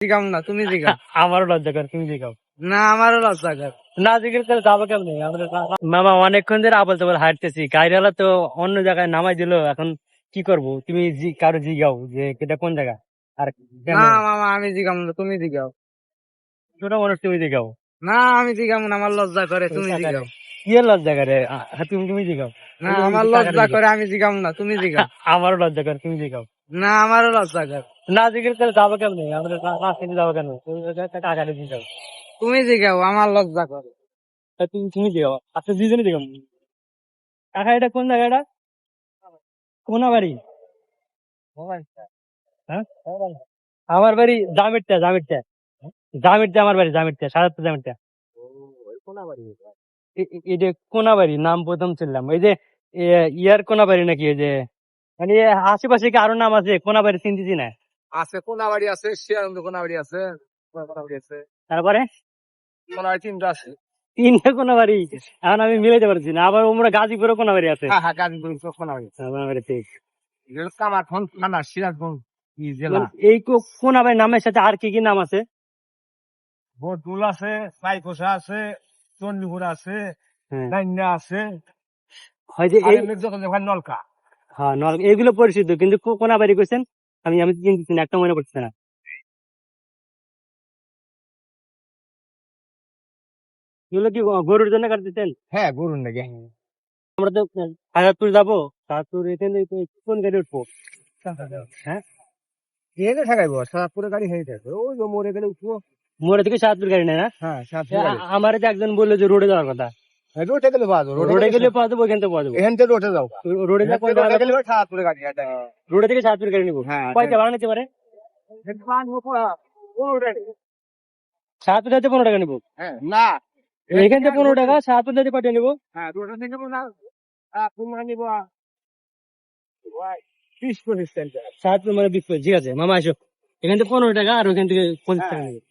জিগাও না, তুমি জিগাও। আমারও লজ্জা কর, তুমি জিগাও। না, আমারও লজ্জা কর। না জিজ্ঞেস করে যাবো কেমনি? মামা অনেকক্ষণ ধরে আবল তাবল হাঁটতেছি, গাড়িওয়ালা তো অন্য জায়গায় নামাই দিল। এখন কি করব? তুমি কারো জিগাও যে এটা কোন জায়গা আর কেন। না মামা, আমি জিগাম না, তুমি জিগাও। ছোট মানুষ, তুমি জিগাও। না, আমি জিগাম না, আমার লজ্জা করে, তুমি জিগাও। কি এর লজ্জা করে? তুমি জিগাও। না, আমার লজ্জা করে, আমি জিগাম না, তুমি জিগাও। আমারও লজ্জা করে, তুমি জিগাও। না, আমারও লজ্জা করে। না জিজ্ঞেস করে যাবো কেমনি? আমাদের রাস্তায় যাবো কেন? কাকারে জিগাও। তুমি জিগাও, আমার লজ্জা করে। তুমি জিগাও। আচ্ছা দুজনে জিগাও। কাকা এটা কোন জায়গা? এটা কোনাবাড়ি? হ্যাঁ, আমার বাড়ি জামিরটা। জামিরটা আমার বাড়ি, জামিরটা, সাজাদপুর জামিরটা। এটা কোনাবাড়ি নাম প্রথম ছিলাম, ওই যে ইয়ার কোনাবাড়ি নাকি, ওই যে মানে আশেপাশে কি আরো নাম আছে? কোনাবাড়ি চিনতেছি না। আছে কোনাবাড়ি, আছে শিয়ানন্দ কোনাবাড়ি, আছে কোনাবাড়ি, আছে তারপরে কোনাবাড়ি তিনটা আছে। তিনটা কোনাবাড়ি এখন আমি মিলাইতে পারছি না। আবার ওমরা গাজীপুরে কোনাবাড়ি আছে। হ্যাঁ হ্যাঁ, গাজীপুর কোনাবাড়ি। কোনাবাড়ি ঠিক। কামারখান থানা, সিরাজগঞ্জ জেলা। এই কোনাবাড়ি নামের সাথে আর কি কি নাম আছে? বটুল আছে, পাইকোষা আছে, চন্ডীপুর আছে, হ্যাঁ, নাইন্যা আছে, হয় যে আর এই এমনি যখন যখন নলকা। হ্যাঁ এগুলো পরিচিত, কিন্তু কোনাবাড়ি কইছেন আমি আমি চিনতেছি না, একটা মনে পড়ছে না। এগুলো কি গরুর জন্য কাটতেছেন? হ্যাঁ, গরুর নাকি। আমরা তো সাজাদপুর যাবো। সাজাদপুর এখানে কোন গাড়ি উঠবো? হ্যাঁ, এনে ঠেকাইবো, সাতপুরে গাড়ি হয়ে যাবে, ওই যে মোড়ে গেলে উঠবো। মোড়ে থেকে সাজাদপুর গাড়ি নেয় না? হ্যাঁ, সাতপুরে গাড়ি। আমার যে একজন বললো যে রোডে যাওয়ার কথা। রোডে গেলে পাওয়া যাবে, রোডে গেলে পাওয়া যাবো, ওইখান থেকে পাওয়া যাবো। এখান থেকে রোডে যাও। রোডে যা কোন জায়গা? গেলে সাতপুরে গাড়ি। রোডে থেকে সাজাদপুর গাড়ি নিবো। হ্যাঁ, কয়টা ভাড়া নিতে পারে? সাজাদপুর যাইতে 15 টাকা নিবো। হ্যাঁ, না, এখান থেকে 15 টাকা, সাজাদপুর যাইতে পাঠিয়ে নিবো। হ্যাঁ, রোডে থেকে তোমার নিবো 20-25 সেন্ট। সাজাদপুর মানে 20, ঠিক আছে মামা আসো। এখান থেকে 15 টাকা আর ওইখান থেকে 25 টাকা নিবো।